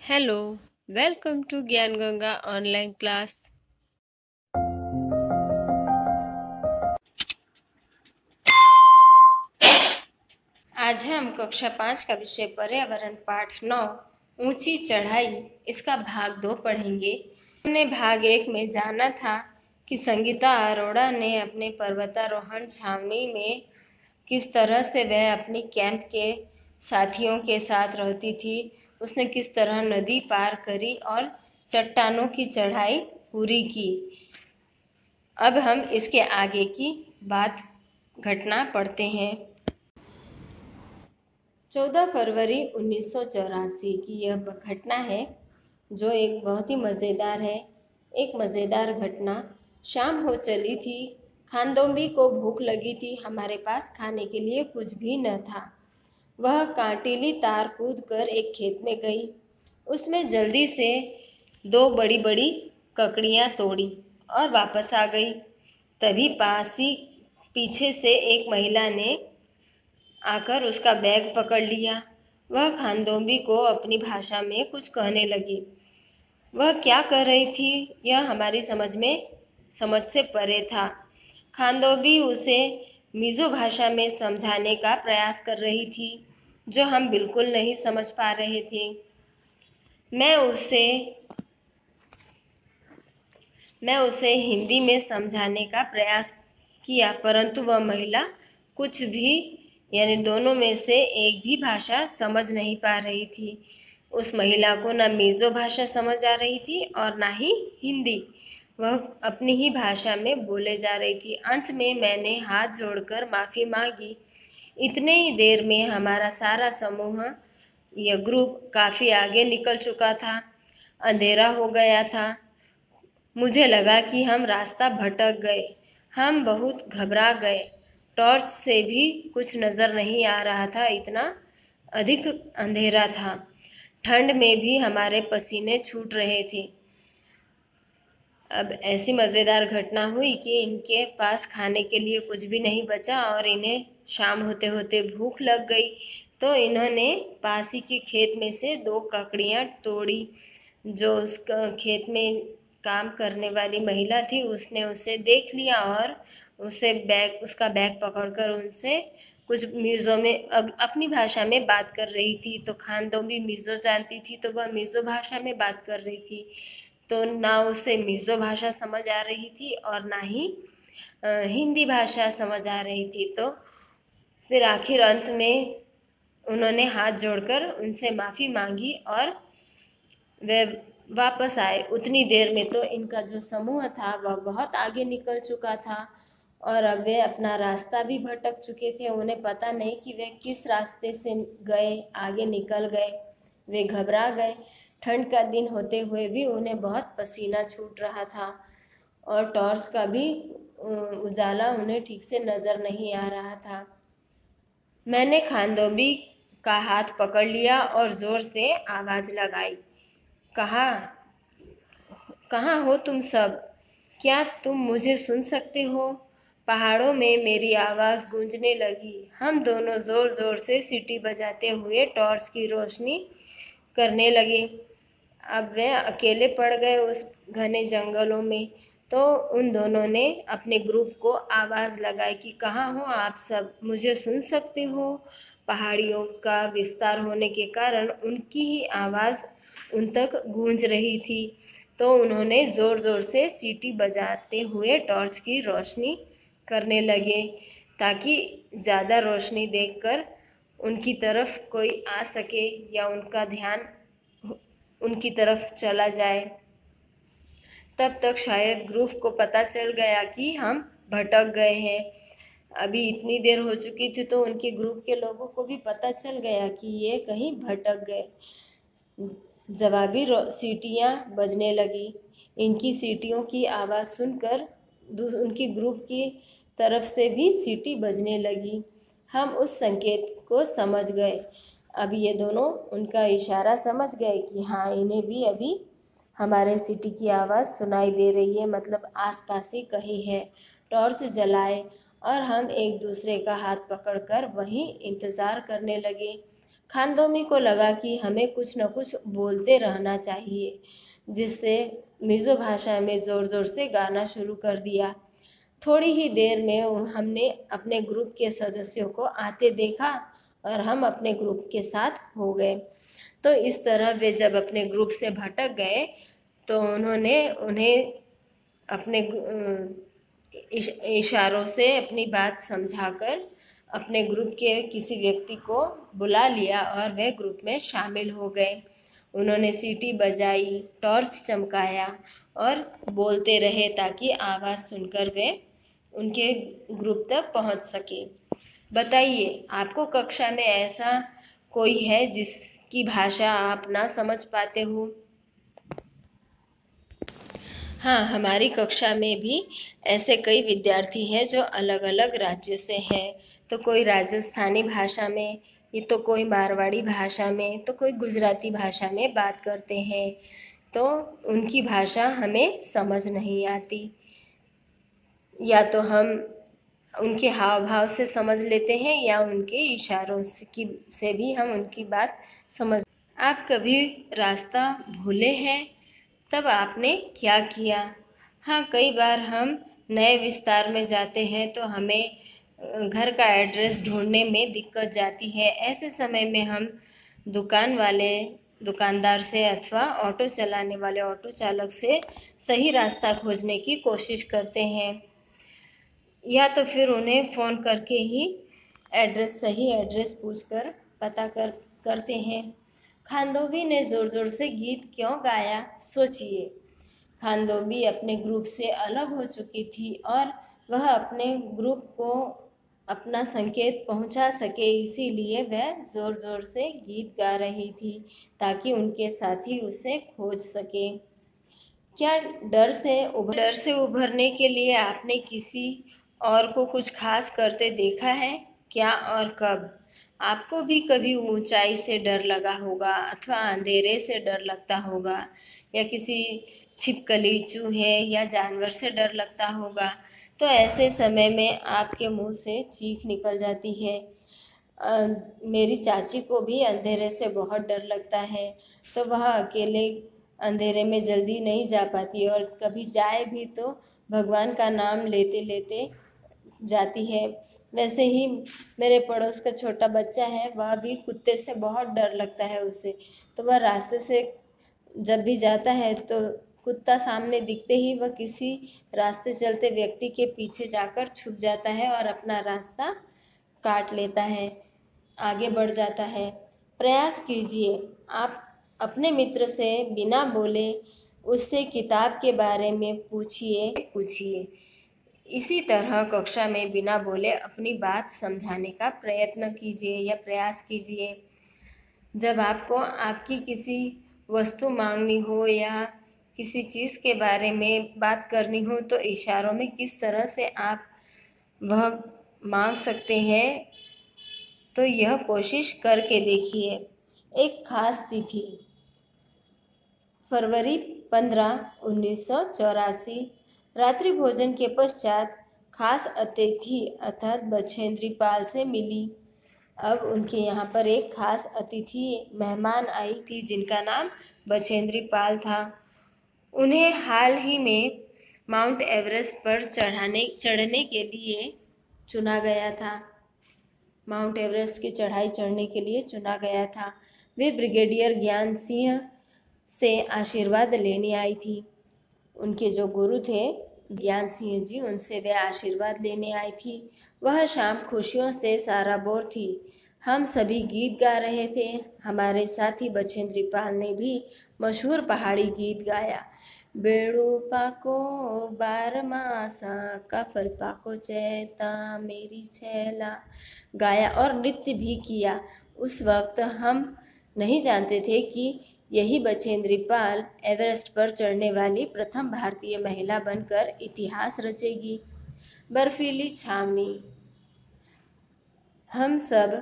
Hello, welcome to ज्ञान Ganga online class. आज हम कक्षा 5 का विषय पर्यावरण पाठ 9 ऊंची चढ़ाई इसका भाग 2 पढ़ेंगे। हमने भाग 1 में जाना था कि संगीता अरोड़ा ने अपने पर्वतारोहण छावनी में किस तरह से वह अपनी कैंप के साथियों के साथ रहती थी। उसने किस तरह नदी पार करी और चट्टानों की चढ़ाई पूरी की। अब हम इसके आगे की बात घटना पढ़ते हैं। 14 फरवरी 1984 की यह घटना है जो एक बहुत ही मज़ेदार है। एक मज़ेदार घटना। शाम हो चली थी। खानदोंबी को भूख लगी थी। हमारे पास खाने के लिए कुछ भी न था। वह कांटीली तार कूद कर एक खेत में गई। उसमें जल्दी से 2 बड़ी बड़ी ककड़ियाँ तोड़ी और वापस आ गई। तभी पास ही पीछे से एक महिला ने आकर उसका बैग पकड़ लिया। वह खानदोंबी को अपनी भाषा में कुछ कहने लगी। वह क्या कर रही थी यह हमारी समझ से परे था। खानदोंबी उसे मिज़ो भाषा में समझाने का प्रयास कर रही थी जो हम बिल्कुल नहीं समझ पा रहे थे। मैं उसे हिंदी में समझाने का प्रयास किया, परंतु वह महिला कुछ भी यानी दोनों में से एक भी भाषा समझ नहीं पा रही थी। उस महिला को ना मिज़ो भाषा समझ आ रही थी और ना ही हिंदी। वह अपनी ही भाषा में बोले जा रही थी। अंत में मैंने हाथ जोड़कर माफ़ी मांगी। इतने ही देर में हमारा सारा समूह यह ग्रुप काफ़ी आगे निकल चुका था। अंधेरा हो गया था। मुझे लगा कि हम रास्ता भटक गए। हम बहुत घबरा गए। टॉर्च से भी कुछ नज़र नहीं आ रहा था, इतना अधिक अंधेरा था। ठंड में भी हमारे पसीने छूट रहे थे। अब ऐसी मज़ेदार घटना हुई कि इनके पास खाने के लिए कुछ भी नहीं बचा और इन्हें शाम होते होते भूख लग गई। तो इन्होंने पास ही के खेत में से 2 ककड़ियाँ तोड़ी। जो उस खेत में काम करने वाली महिला थी उसने उसे देख लिया और उसका बैग पकड़कर उनसे कुछ मिज़ो में अपनी भाषा में बात कर रही थी। तो खानदोंबी मिज़ो जानती थी तो वह मिज़ो भाषा में बात कर रही थी। तो ना उसे मिज़ो भाषा समझ आ रही थी और ना ही हिंदी भाषा समझ आ रही थी। तो फिर आखिर अंत में उन्होंने हाथ जोड़कर उनसे माफ़ी मांगी और वे वापस आए। उतनी देर में तो इनका जो समूह था वह बहुत आगे निकल चुका था और अब वे अपना रास्ता भी भटक चुके थे। उन्हें पता नहीं कि वे किस रास्ते से गए, आगे निकल गए। वे घबरा गए। ठंड का दिन होते हुए भी उन्हें बहुत पसीना छूट रहा था और टॉर्च का भी उजाला उन्हें ठीक से नज़र नहीं आ रहा था। मैंने खानदोंबी का हाथ पकड़ लिया और ज़ोर से आवाज़ लगाई। कहाँ हो तुम सब? क्या तुम मुझे सुन सकते हो? पहाड़ों में मेरी आवाज़ गूंजने लगी। हम दोनों ज़ोर ज़ोर से सीटी बजाते हुए टॉर्च की रोशनी करने लगे। अब वे अकेले पड़ गए उस घने जंगलों में। तो उन दोनों ने अपने ग्रुप को आवाज़ लगाई कि कहाँ हो आप सब? मुझे सुन सकते हो? पहाड़ियों का विस्तार होने के कारण उनकी ही आवाज़ उन तक गूंज रही थी। तो उन्होंने ज़ोर ज़ोर से सीटी बजाते हुए टॉर्च की रोशनी करने लगे ताकि ज़्यादा रोशनी देखकर उनकी तरफ कोई आ सके या उनका ध्यान उनकी तरफ चला जाए। तब तक शायद ग्रुप को पता चल गया कि हम भटक गए हैं। अभी इतनी देर हो चुकी थी तो उनके ग्रुप के लोगों को भी पता चल गया कि ये कहीं भटक गए। जवाबी सीटियाँ बजने लगी। इनकी सीटियों की आवाज़ सुनकर उनकी ग्रुप की तरफ से भी सीटी बजने लगी। हम उस संकेत को समझ गए। अब ये दोनों उनका इशारा समझ गए कि हाँ, इन्हें भी अभी हमारे सीटी की आवाज़ सुनाई दे रही है, मतलब आसपास ही कहीं है। टॉर्च जलाए और हम एक दूसरे का हाथ पकड़कर वहीं इंतज़ार करने लगे। खानदोमी को लगा कि हमें कुछ न कुछ बोलते रहना चाहिए, जिससे मिज़ो भाषा में ज़ोर ज़ोर से गाना शुरू कर दिया। थोड़ी ही देर में हमने अपने ग्रुप के सदस्यों को आते देखा और हम अपने ग्रुप के साथ हो गए। तो इस तरह वे जब अपने ग्रुप से भटक गए तो उन्होंने उन्हें अपने इशारों से अपनी बात समझाकर अपने ग्रुप के किसी व्यक्ति को बुला लिया और वे ग्रुप में शामिल हो गए। उन्होंने सीटी बजाई, टॉर्च चमकाया और बोलते रहे ताकि आवाज़ सुनकर वे उनके ग्रुप तक पहुंच सके। बताइए, आपको कक्षा में ऐसा कोई है जिसकी भाषा आप ना समझ पाते हो? हाँ, हमारी कक्षा में भी ऐसे कई विद्यार्थी हैं जो अलग अलग राज्य से हैं। तो कोई राजस्थानी भाषा में, ये तो कोई मारवाड़ी भाषा में, तो कोई गुजराती भाषा में बात करते हैं। तो उनकी भाषा हमें समझ नहीं आती, या तो हम उनके हाव भाव से समझ लेते हैं या उनके इशारों से भी हम उनकी बात समझ। आप कभी रास्ता भूले हैं? तब आपने क्या किया? हाँ, कई बार हम नए विस्तार में जाते हैं तो हमें घर का एड्रेस ढूंढने में दिक्कत जाती है। ऐसे समय में हम दुकानदार से अथवा ऑटो चलाने वाले ऑटो चालक से सही रास्ता खोजने की कोशिश करते हैं, या तो फिर उन्हें फ़ोन करके ही सही एड्रेस पूछकर पता करते हैं। खानदोबी ने ज़ोर ज़ोर से गीत क्यों गाया, सोचिए। खानदोबी अपने ग्रुप से अलग हो चुकी थी और वह अपने ग्रुप को अपना संकेत पहुंचा सके, इसीलिए वह ज़ोर ज़ोर से गीत गा रही थी ताकि उनके साथी उसे खोज सके। क्या डर से उभरने के लिए आपने किसी और को कुछ खास करते देखा है? क्या और कब? आपको भी कभी ऊंचाई से डर लगा होगा अथवा अंधेरे से डर लगता होगा, या किसी छिपकली, चूहे या जानवर से डर लगता होगा। तो ऐसे समय में आपके मुंह से चीख निकल जाती है। मेरी चाची को भी अंधेरे से बहुत डर लगता है, तो वह अकेले अंधेरे में जल्दी नहीं जा पाती, और कभी जाए भी तो भगवान का नाम लेते लेते जाती है। वैसे ही मेरे पड़ोस का छोटा बच्चा है, वह भी कुत्ते से बहुत डर लगता है उसे। तो वह रास्ते से जब भी जाता है तो कुत्ता सामने दिखते ही वह किसी रास्ते चलते व्यक्ति के पीछे जाकर छुप जाता है और अपना रास्ता काट लेता है, आगे बढ़ जाता है। प्रयास कीजिए, आप अपने मित्र से बिना बोले उससे किताब के बारे में पूछिए। इसी तरह कक्षा में बिना बोले अपनी बात समझाने का प्रयत्न कीजिए या प्रयास कीजिए। जब आपको आपकी किसी वस्तु मांगनी हो या किसी चीज़ के बारे में बात करनी हो तो इशारों में किस तरह से आप वह मांग सकते हैं, तो यह कोशिश करके देखिए। एक खास तिथि, फरवरी 15, 1984। रात्रि भोजन के पश्चात खास अतिथि अर्थात बछेंद्री पाल से मिली। अब उनके यहाँ पर एक खास अतिथि मेहमान आई थी जिनका नाम बछेंद्री पाल था। उन्हें हाल ही में माउंट एवरेस्ट पर चढ़ने के लिए चुना गया था। माउंट एवरेस्ट की चढ़ाई चढ़ने के लिए चुना गया था। वे ब्रिगेडियर ज्ञान सिंह से आशीर्वाद लेने आई थी। उनके जो गुरु थे ज्ञान सिंह जी, उनसे वे आशीर्वाद लेने आई थी। वह शाम खुशियों से साराबोर थी। हम सभी गीत गा रहे थे। हमारे साथी बछेंद्री पाल ने भी मशहूर पहाड़ी गीत गाया। बेड़ू पाको बारमासा कफल पाको चैता मेरी छैला गाया और नृत्य भी किया। उस वक्त हम नहीं जानते थे कि यही बछेंद्री पाल एवरेस्ट पर चढ़ने वाली प्रथम भारतीय महिला बनकर इतिहास रचेगी। बर्फीली छावनी। हम सब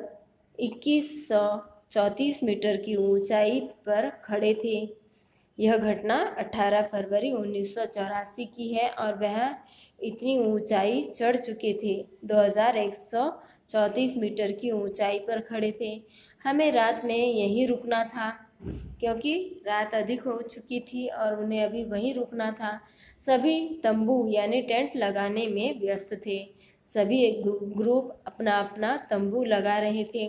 2134 मीटर की ऊंचाई पर खड़े थे। यह घटना 18 फरवरी 1984 की है और वह इतनी ऊंचाई चढ़ चुके थे। 2134 मीटर की ऊंचाई पर खड़े थे। हमें रात में यहीं रुकना था क्योंकि रात अधिक हो चुकी थी और उन्हें अभी वहीं रुकना था। सभी तंबू यानी टेंट लगाने में व्यस्त थे। सभी एक ग्रुप अपना अपना तंबू लगा रहे थे।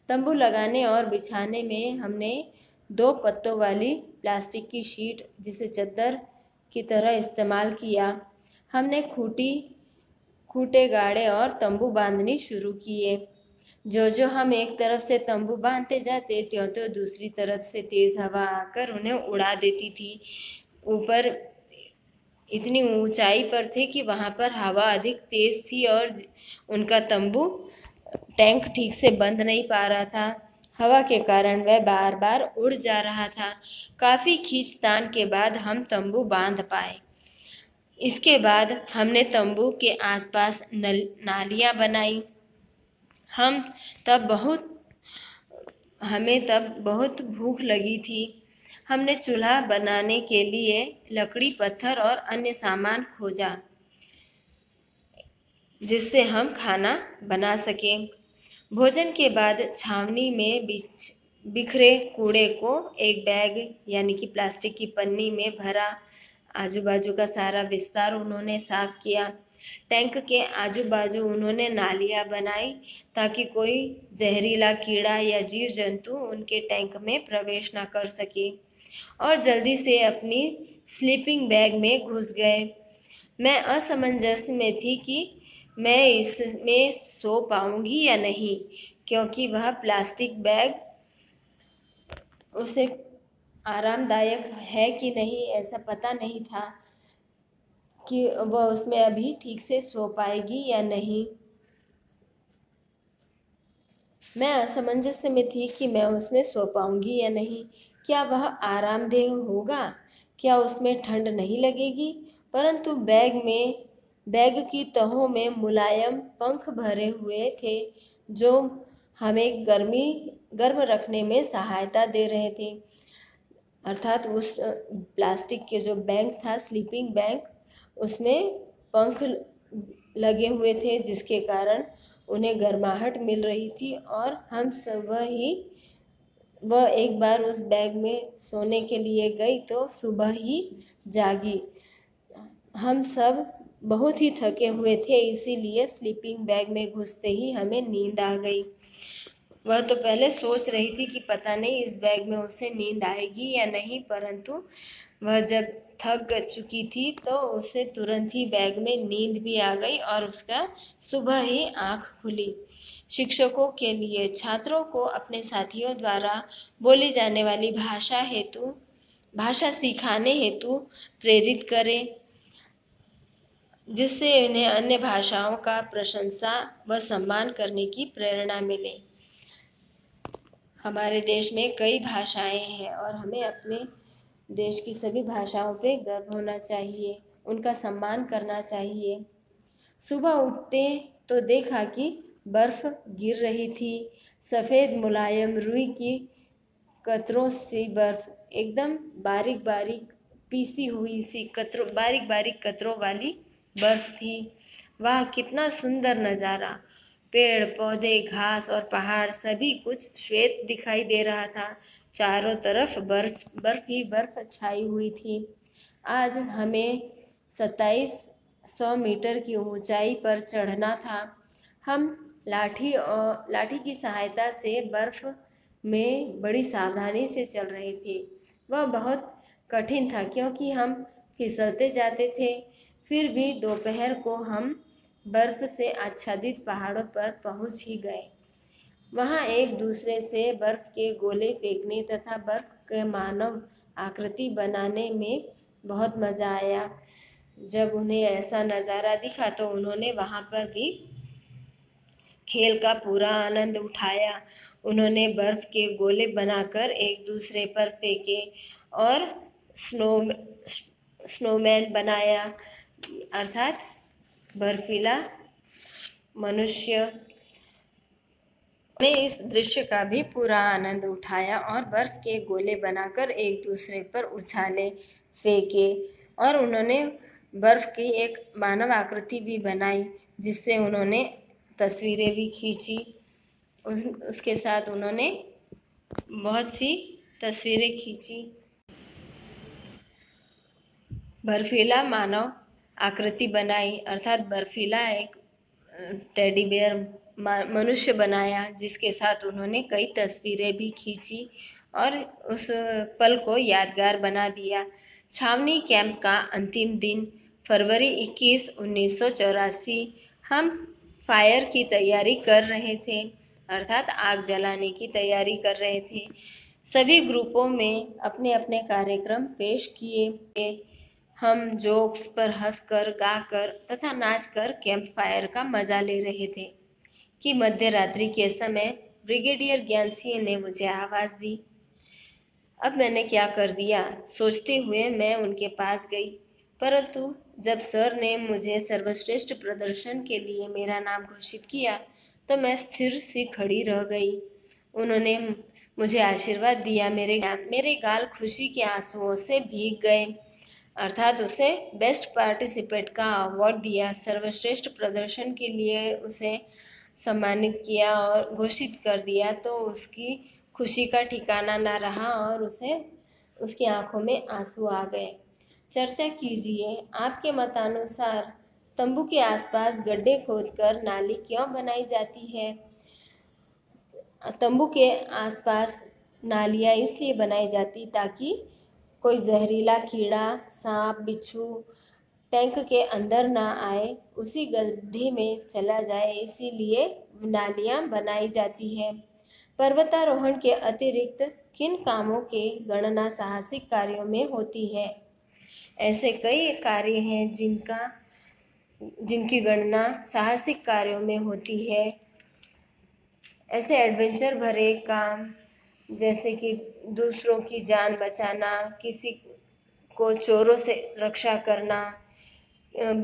तंबू लगाने और बिछाने में हमने 2 पत्तों वाली प्लास्टिक की शीट जिसे चद्दर की तरह इस्तेमाल किया। हमने खूंटे गाड़े और तंबू बांधनी शुरू किए। जो जो हम एक तरफ से तंबू बांधते जाते त्यों त्यों दूसरी तरफ से तेज हवा आकर उन्हें उड़ा देती थी। ऊपर इतनी ऊंचाई पर थे कि वहां पर हवा अधिक तेज थी और उनका तंबू टैंक ठीक से बंद नहीं पा रहा था। हवा के कारण वह बार बार उड़ जा रहा था। काफ़ी खींचतान के बाद हम तंबू बांध पाए। इसके बाद हमने तंबू के आसपास नालियां बनाई। हमें तब बहुत भूख लगी थी। हमने चूल्हा बनाने के लिए लकड़ी, पत्थर और अन्य सामान खोजा जिससे हम खाना बना सकें। भोजन के बाद छावनी में बिखरे कूड़े को एक बैग यानी कि प्लास्टिक की पन्नी में भरा। आजू बाजू का सारा विस्तार उन्होंने साफ किया। टैंक के आजू बाजू उन्होंने नालियां बनाई ताकि कोई जहरीला कीड़ा या जीव जंतु उनके टैंक में प्रवेश न कर सके, और जल्दी से अपनी स्लीपिंग बैग में घुस गए। मैं असमंजस में थी कि मैं इसमें सो पाऊंगी या नहीं, क्योंकि वह प्लास्टिक बैग उसे आरामदायक है कि नहीं ऐसा पता नहीं था कि वह उसमें अभी ठीक से सो पाएगी या नहीं। मैं असमंजस में थी कि मैं उसमें सो पाऊंगी या नहीं। क्या वह आरामदेह होगा? क्या उसमें ठंड नहीं लगेगी? परंतु बैग की तहों में मुलायम पंख भरे हुए थे जो हमें गर्म रखने में सहायता दे रहे थे। अर्थात उस प्लास्टिक के जो बैग था, स्लीपिंग बैग, उसमें पंख लगे हुए थे जिसके कारण उन्हें गर्माहट मिल रही थी। और हम सब वह एक बार उस बैग में सोने के लिए गई तो सुबह ही जागी। हम सब बहुत ही थके हुए थे, इसीलिए स्लीपिंग बैग में घुसते ही हमें नींद आ गई। वह तो पहले सोच रही थी कि पता नहीं इस बैग में उसे नींद आएगी या नहीं, परंतु वह जब थक चुकी थी तो उसे तुरंत ही बैग में नींद भी आ गई और उसका सुबह ही आँख खुली। शिक्षकों के लिए छात्रों को अपने साथियों द्वारा बोली जाने वाली भाषा सिखाने हेतु प्रेरित करें, जिससे इन्हें अन्य भाषाओं का प्रशंसा व सम्मान करने की प्रेरणा मिले। हमारे देश में कई भाषाएं हैं और हमें अपने देश की सभी भाषाओं पे गर्व होना चाहिए, उनका सम्मान करना चाहिए। सुबह उठते तो देखा कि बर्फ़ गिर रही थी। सफ़ेद मुलायम रुई की कतरों सी बर्फ़, एकदम बारीक बारीक पीसी हुई सी बारीक बारीक कतरों वाली बर्फ़ थी। वाह, कितना सुंदर नज़ारा! पेड़ पौधे, घास और पहाड़ सभी कुछ श्वेत दिखाई दे रहा था। चारों तरफ बर्फ ही बर्फ छाई हुई थी। आज हमें 2700 मीटर की ऊंचाई पर चढ़ना था। हम लाठी की सहायता से बर्फ में बड़ी सावधानी से चल रहे थे। वह बहुत कठिन था क्योंकि हम फिसलते जाते थे। फिर भी दोपहर को हम बर्फ से आच्छादित पहाड़ों पर पहुंच ही गए। वहां एक दूसरे से बर्फ के गोले फेंकने तथा बर्फ के मानव आकृति बनाने में बहुत मज़ा आया। जब उन्हें ऐसा नज़ारा दिखा तो उन्होंने वहां पर भी खेल का पूरा आनंद उठाया। उन्होंने बर्फ के गोले बनाकर एक दूसरे पर फेंके और स्नोमैन बनाया, अर्थात बर्फीला मनुष्य ने इस दृश्य का भी पूरा आनंद उठाया और बर्फ के गोले बनाकर एक दूसरे पर उछाले, फेंके, और उन्होंने बर्फ की एक मानव आकृति भी बनाई जिससे उन्होंने तस्वीरें भी खींची। उसके साथ उन्होंने बहुत सी तस्वीरें खींची। बर्फीला मानव आकृति बनाई, अर्थात बर्फीला एक टेडी बेयर मनुष्य बनाया, जिसके साथ उन्होंने कई तस्वीरें भी खींची और उस पल को यादगार बना दिया। छावनी कैंप का अंतिम दिन, फरवरी 21, 1984। हम फायर की तैयारी कर रहे थे, अर्थात आग जलाने की तैयारी कर रहे थे। सभी ग्रुपों में अपने अपने कार्यक्रम पेश किए। हम जोक्स पर हंसकर, गाकर तथा नाचकर कैंप फायर का मजा ले रहे थे कि मध्य रात्रि के समय ब्रिगेडियर ज्ञानसिंह ने मुझे आवाज़ दी। अब मैंने क्या कर दिया, सोचते हुए मैं उनके पास गई, परंतु जब सर ने मुझे सर्वश्रेष्ठ प्रदर्शन के लिए मेरा नाम घोषित किया तो मैं स्थिर सी खड़ी रह गई। उन्होंने मुझे आशीर्वाद दिया। मेरे गाल खुशी के आंसुओं से भीग गए, अर्थात उसे बेस्ट पार्टिसिपेट का अवार्ड दिया। सर्वश्रेष्ठ प्रदर्शन के लिए उसे सम्मानित किया और घोषित कर दिया तो उसकी खुशी का ठिकाना ना रहा और उसकी आंखों में आंसू आ गए। चर्चा कीजिए, आपके मतानुसार तंबू के आसपास गड्ढे खोदकर नाली क्यों बनाई जाती है? तंबू के आसपास नालियाँ इसलिए बनाई जाती ताकि कोई जहरीला कीड़ा, सांप, बिच्छू टैंक के अंदर ना आए, उसी गड्ढे में चला जाए, इसीलिए नालियाँ बनाई जाती है। पर्वतारोहण के अतिरिक्त किन कामों के गणना साहसिक कार्यों में होती है? ऐसे कई कार्य हैं जिनकी गणना साहसिक कार्यों में होती है। ऐसे एडवेंचर भरे काम जैसे कि दूसरों की जान बचाना, किसी को चोरों से रक्षा करना,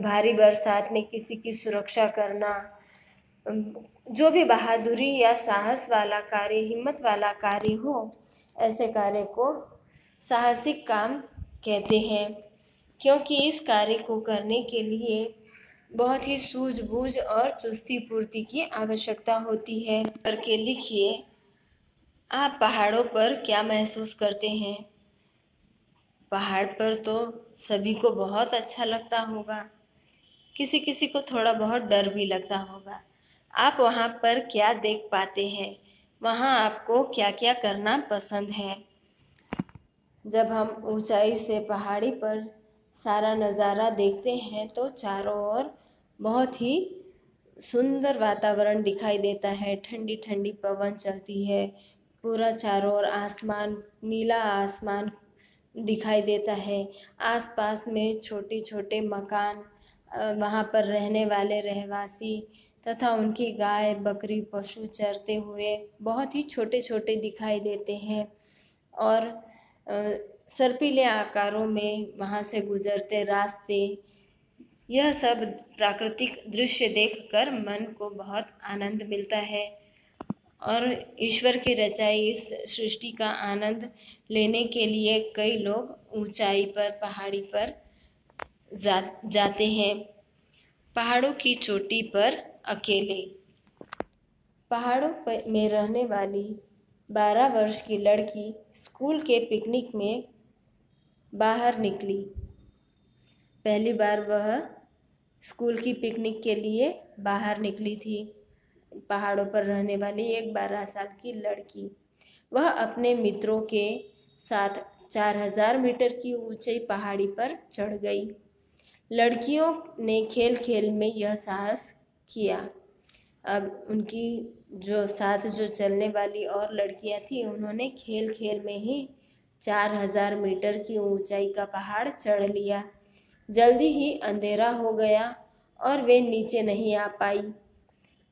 भारी बरसात में किसी की सुरक्षा करना, जो भी बहादुरी या साहस वाला कार्य, हिम्मत वाला कार्य हो, ऐसे कार्य को साहसिक काम कहते हैं, क्योंकि इस कार्य को करने के लिए बहुत ही सूझबूझ और चुस्ती फुर्ती की आवश्यकता होती है। करके लिखिए, आप पहाड़ों पर क्या महसूस करते हैं? पहाड़ पर तो सभी को बहुत अच्छा लगता होगा, किसी किसी को थोड़ा बहुत डर भी लगता होगा। आप वहाँ पर क्या देख पाते हैं? वहाँ आपको क्या क्या करना पसंद है? जब हम ऊंचाई से पहाड़ी पर सारा नज़ारा देखते हैं तो चारों ओर बहुत ही सुंदर वातावरण दिखाई देता है। ठंडी ठंडी पवन चलती है, पूरा चारों ओर आसमान, नीला आसमान दिखाई देता है। आसपास में छोटे छोटे मकान, वहाँ पर रहने वाले रहवासी तथा उनकी गाय, बकरी, पशु चरते हुए बहुत ही छोटे छोटे दिखाई देते हैं और सर्पीले आकारों में वहाँ से गुजरते रास्ते, यह सब प्राकृतिक दृश्य देखकर मन को बहुत आनंद मिलता है और ईश्वर की रचाई इस सृष्टि का आनंद लेने के लिए कई लोग ऊंचाई पर, पहाड़ी पर जाते हैं। पहाड़ों की चोटी पर अकेले। पहाड़ों में रहने वाली 12 वर्ष की लड़की स्कूल के पिकनिक में बाहर निकली। पहली बार वह स्कूल की पिकनिक के लिए बाहर निकली थी। पहाड़ों पर रहने वाली एक 12 साल की लड़की, वह अपने मित्रों के साथ 4000 मीटर की ऊंची पहाड़ी पर चढ़ गई। लड़कियों ने खेल खेल में यह साहस किया। अब उनकी जो चलने वाली और लड़कियां थी, उन्होंने खेल खेल में ही 4000 मीटर की ऊंचाई का पहाड़ चढ़ लिया। जल्दी ही अंधेरा हो गया और वे नीचे नहीं आ पाई।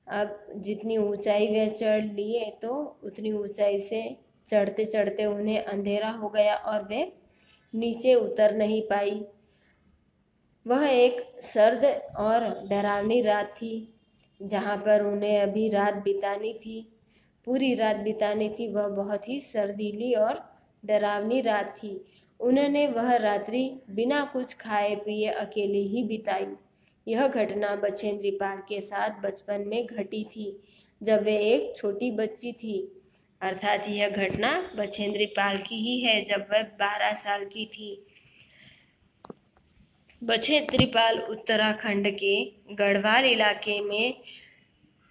अब जितनी ऊंचाई वे चढ़ लिए तो उतनी ऊंचाई से चढ़ते चढ़ते उन्हें अंधेरा हो गया और वे नीचे उतर नहीं पाई। वह एक सर्द और डरावनी रात थी, जहाँ पर उन्हें अभी रात बितानी थी, पूरी रात बितानी थी। वह बहुत ही सर्दीली और डरावनी रात थी। उन्होंने वह रात्रि बिना कुछ खाए पिए अकेले ही बिताई। यह घटना बछेंद्री पाल के साथ बचपन में घटी थी, जब वे एक छोटी बच्ची थी। अर्थात यह घटना बछेंद्री पाल की ही है जब वह 12 साल की थी। बछेंद्री पाल उत्तराखंड के गढ़वाल इलाके में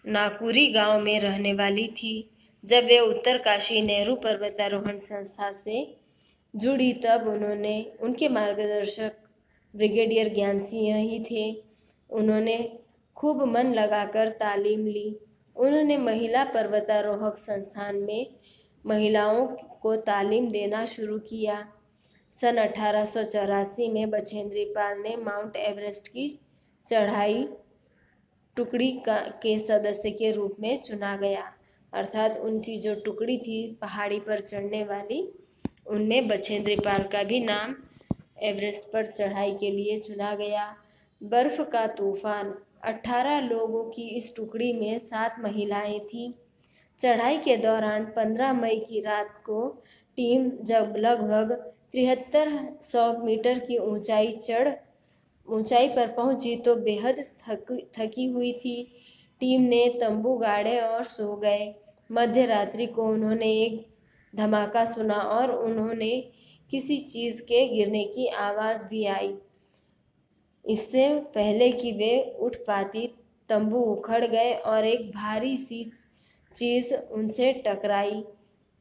नाकुरी गांव में रहने वाली थी। जब वे उत्तरकाशी नेहरू पर्वतारोहण संस्था से जुड़ी तब उनके मार्गदर्शक ब्रिगेडियर ज्ञान सिंह ही थे। उन्होंने खूब मन लगाकर तालीम ली। उन्होंने महिला पर्वतारोहक संस्थान में महिलाओं को तालीम देना शुरू किया। सन 1884 में बछेंद्री पाल ने माउंट एवरेस्ट की चढ़ाई टुकड़ी के सदस्य के रूप में चुना गया। अर्थात उनकी जो टुकड़ी थी पहाड़ी पर चढ़ने वाली, उनमें बछेंद्री पाल का भी नाम एवरेस्ट पर चढ़ाई के लिए चुना गया। बर्फ का तूफान। 18 लोगों की इस टुकड़ी में 7 महिलाएं थीं। चढ़ाई के दौरान 15 मई की रात को टीम जब लगभग 7300 मीटर की ऊंचाई पर पहुंची तो बेहद थकी हुई थी। टीम ने तंबू गाड़े और सो गए। मध्य रात्रि को उन्होंने एक धमाका सुना और उन्होंने किसी चीज़ के गिरने की आवाज़ भी आई। इससे पहले कि वे उठ पाती तंबू उखड़ गए और एक भारी सी चीज़ उनसे टकराई।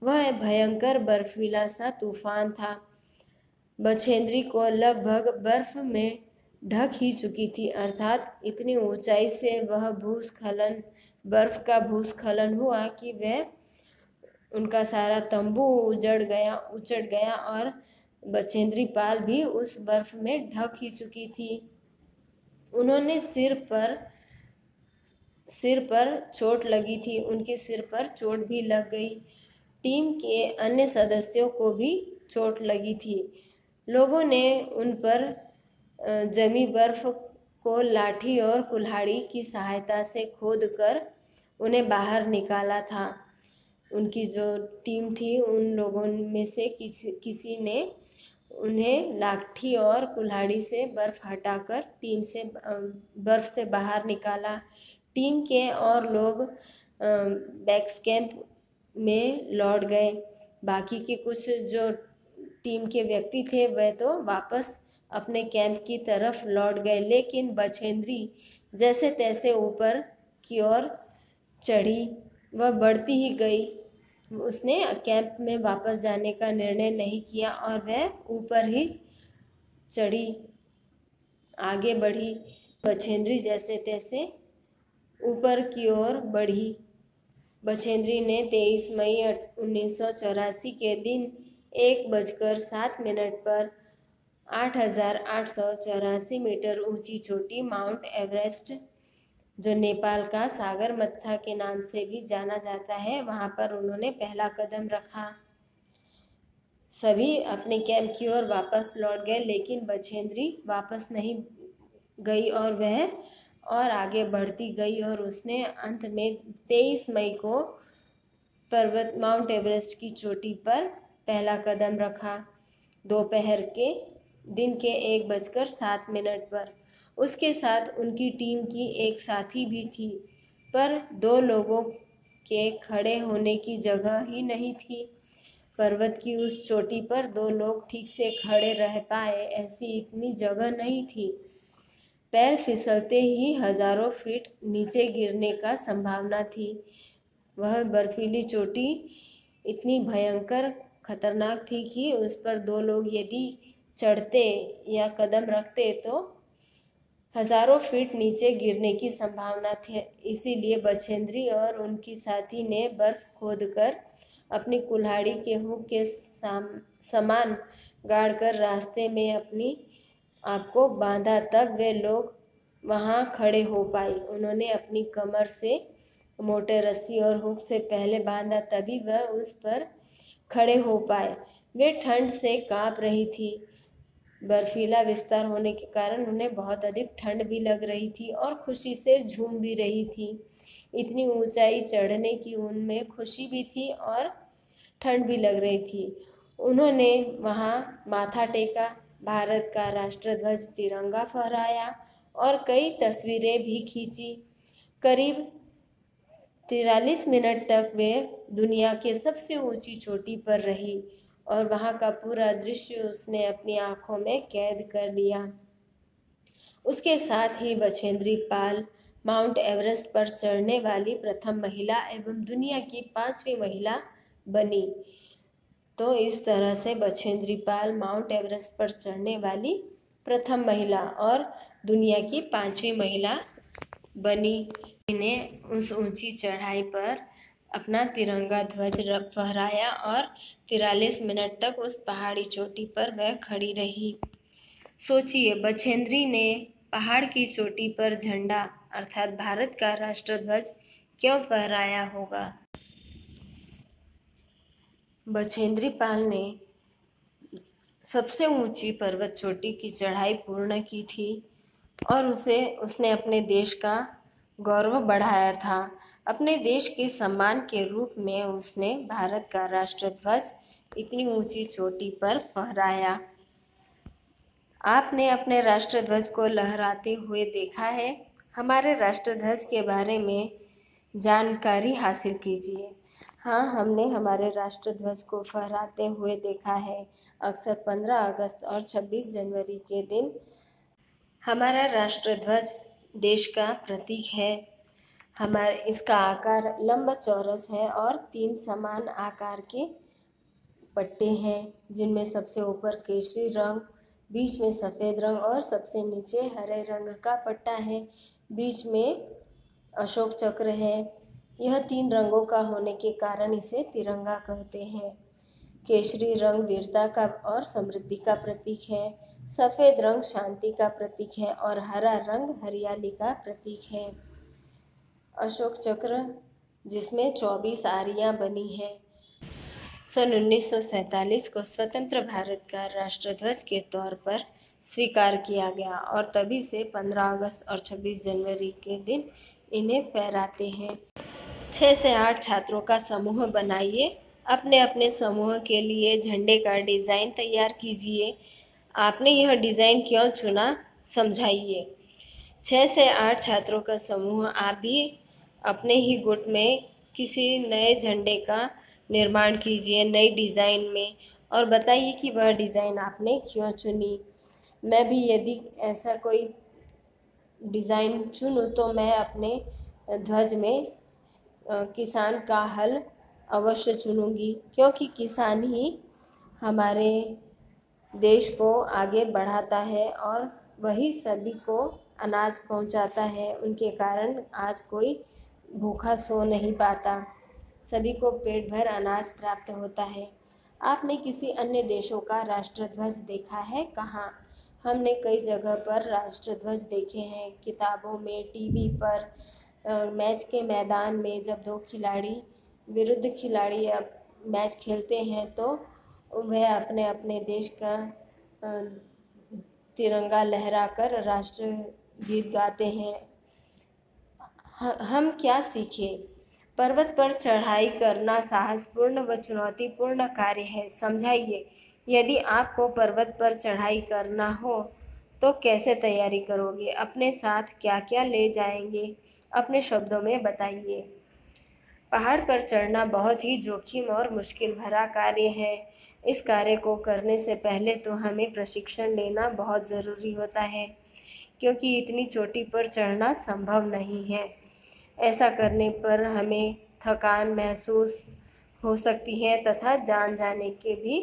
वह भयंकर बर्फीला सा तूफान था। बछेंद्री को लगभग बर्फ में ढक ही चुकी थी। अर्थात इतनी ऊंचाई से वह बर्फ का भूस्खलन हुआ कि वह उनका सारा तंबू उजड़ गया और बछेंद्री पाल भी उस बर्फ में ढक ही चुकी थी। उन्होंने सिर पर चोट लगी थी। उनके सिर पर चोट भी लग गई। टीम के अन्य सदस्यों को भी चोट लगी थी। लोगों ने उन पर जमी बर्फ को लाठी और कुल्हाड़ी की सहायता से खोदकर उन्हें बाहर निकाला था। उनकी जो टीम थी उन लोगों में से किसी ने उन्हें लाठी और कुल्हाड़ी से बर्फ हटाकर बर्फ से बाहर निकाला। टीम के और लोग बेस कैंप में लौट गए। बाकी के कुछ जो टीम के व्यक्ति थे वह तो वापस अपने कैंप की तरफ लौट गए, लेकिन बछेंद्री जैसे तैसे ऊपर की ओर चढ़ी। वह बढ़ती ही गई। उसने कैंप में वापस जाने का निर्णय नहीं किया और वह ऊपर ही चढ़ी, आगे बढ़ी। बछेंद्री जैसे तैसे ऊपर की ओर बढ़ी। बछेंद्री ने 23 मई 1984 के दिन 1:07 पर 8,884 मीटर ऊंची चोटी माउंट एवरेस्ट, जो नेपाल का सागरमत्था के नाम से भी जाना जाता है, वहां पर उन्होंने पहला कदम रखा। सभी अपने कैंप की ओर वापस लौट गए, लेकिन बछेंद्री वापस नहीं गई और वह और आगे बढ़ती गई और उसने अंत में 23 मई को माउंट एवरेस्ट की चोटी पर पहला कदम रखा, दोपहर के दिन के 1:07 पर। उसके साथ उनकी टीम की एक साथी भी थी, पर 2 लोगों के खड़े होने की जगह ही नहीं थी। पर्वत की उस चोटी पर 2 लोग ठीक से खड़े रह पाए ऐसी इतनी जगह नहीं थी। पैर फिसलते ही हजारों फीट नीचे गिरने का संभावना थी। वह बर्फीली चोटी इतनी भयंकर खतरनाक थी कि उस पर 2 लोग यदि चढ़ते या कदम रखते तो हजारों फीट नीचे गिरने की संभावना थी। इसीलिए बछेंद्री और उनकी साथी ने बर्फ खोदकर अपनी कुल्हाड़ी के हुक के समान गाड़कर रास्ते में अपनी आपको बांधा, तब वे लोग वहां खड़े हो पाए। उन्होंने अपनी कमर से मोटे रस्सी और हुक से पहले बांधा, तभी वह उस पर खड़े हो पाए। वे ठंड से कांप रही थी। बर्फीला विस्तार होने के कारण उन्हें बहुत अधिक ठंड भी लग रही थी और खुशी से झूम भी रही थी। इतनी ऊंचाई चढ़ने की उनमें खुशी भी थी और ठंड भी लग रही थी। उन्होंने वहां माथा टेका, भारत का राष्ट्रध्वज तिरंगा फहराया और कई तस्वीरें भी खींची। करीब 43 मिनट तक वे दुनिया के सबसे ऊंची चोटी पर रही और वहां का पूरा दृश्य उसने अपनी आंखों में कैद कर लिया। उसके साथ ही बछेंद्री पाल माउंट एवरेस्ट पर चढ़ने वाली प्रथम महिला एवं दुनिया की 5वीं महिला बनी। तो इस तरह से बछेंद्री पाल माउंट एवरेस्ट पर चढ़ने वाली प्रथम महिला और दुनिया की 5वीं महिला बनी। इन्हें उस ऊंची चढ़ाई पर अपना तिरंगा ध्वज फहराया और 43 मिनट तक उस पहाड़ी चोटी पर वह खड़ी रही। सोचिए, बछेंद्री ने पहाड़ की चोटी पर झंडा अर्थात भारत का राष्ट्रध्वज क्यों फहराया होगा। बछेंद्री पाल ने सबसे ऊंची पर्वत चोटी की चढ़ाई पूर्ण की थी और उसने अपने देश का गौरव बढ़ाया था। अपने देश के सम्मान के रूप में उसने भारत का राष्ट्रध्वज इतनी ऊंची चोटी पर फहराया। आपने अपने राष्ट्रध्वज को लहराते हुए देखा है? हमारे राष्ट्रध्वज के बारे में जानकारी हासिल कीजिए। हाँ, हमने हमारे राष्ट्रध्वज को फहराते हुए देखा है। अक्सर 15 अगस्त और 26 जनवरी के दिन हमारा राष्ट्रध्वज देश का प्रतीक है। इसका आकार लंबा चौरस है और 3 समान आकार के पट्टे हैं, जिनमें सबसे ऊपर केसरी रंग, बीच में सफ़ेद रंग और सबसे नीचे हरे रंग का पट्टा है। बीच में अशोक चक्र है। यह 3 रंगों का होने के कारण इसे तिरंगा कहते हैं। केसरी रंग वीरता का और समृद्धि का प्रतीक है, सफ़ेद रंग शांति का प्रतीक है और हरा रंग हरियाली का प्रतीक है। अशोक चक्र जिसमें 24 आरियां बनी हैं। सन 1947 को स्वतंत्र भारत का राष्ट्रध्वज के तौर पर स्वीकार किया गया और तभी से 15 अगस्त और 26 जनवरी के दिन इन्हें फहराते हैं। 6 से 8 छात्रों का समूह बनाइए। अपने अपने समूह के लिए झंडे का डिज़ाइन तैयार कीजिए। आपने यह डिज़ाइन क्यों चुना, समझाइए। 6 से 8 छात्रों का समूह आप भी अपने ही गुट में किसी नए झंडे का निर्माण कीजिए नई डिज़ाइन में और बताइए कि वह डिज़ाइन आपने क्यों चुनी। मैं भी यदि ऐसा कोई डिज़ाइन चुनूँ तो मैं अपने ध्वज में किसान का हल अवश्य चुनूँगी, क्योंकि किसान ही हमारे देश को आगे बढ़ाता है और वही सभी को अनाज पहुंचाता है। उनके कारण आज कोई भूखा सो नहीं पाता, सभी को पेट भर अनाज प्राप्त होता है। आपने किसी अन्य देशों का राष्ट्रध्वज देखा है? कहाँ? हमने कई जगह पर राष्ट्रध्वज देखे हैं, किताबों में, टीवी पर, मैच के मैदान में जब 2 खिलाड़ी विरुद्ध खिलाड़ी मैच खेलते हैं तो वह अपने अपने देश का तिरंगा लहराकर राष्ट्र गीत गाते हैं। हम क्या सीखें? पर्वत पर चढ़ाई करना साहसपूर्ण व चुनौतीपूर्ण कार्य है, समझाइए। यदि आपको पर्वत पर चढ़ाई करना हो तो कैसे तैयारी करोगे? अपने साथ क्या क्या ले जाएंगे? अपने शब्दों में बताइए। पहाड़ पर चढ़ना बहुत ही जोखिम और मुश्किल भरा कार्य है। इस कार्य को करने से पहले तो हमें प्रशिक्षण लेना बहुत ज़रूरी होता है, क्योंकि इतनी चोटी पर चढ़ना संभव नहीं है। ऐसा करने पर हमें थकान महसूस हो सकती है तथा जान जाने की भी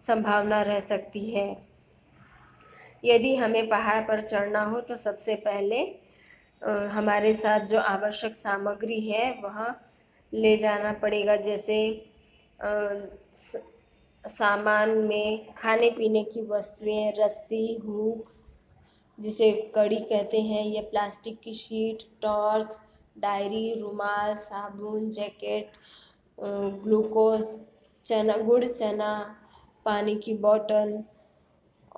संभावना रह सकती है। यदि हमें पहाड़ पर चढ़ना हो तो सबसे पहले हमारे साथ जो आवश्यक सामग्री है वह ले जाना पड़ेगा, जैसे सामान में खाने पीने की वस्तुएं, रस्सी, हुक जिसे कड़ी कहते हैं, ये प्लास्टिक की शीट, टॉर्च, डायरी, रुमाल, साबुन, जैकेट, ग्लूकोज, चना, गुड़ चना, पानी की बोतल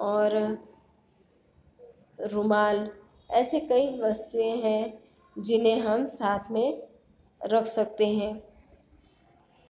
और रुमाल, ऐसे कई वस्तुएं हैं जिन्हें हम साथ में रख सकते हैं।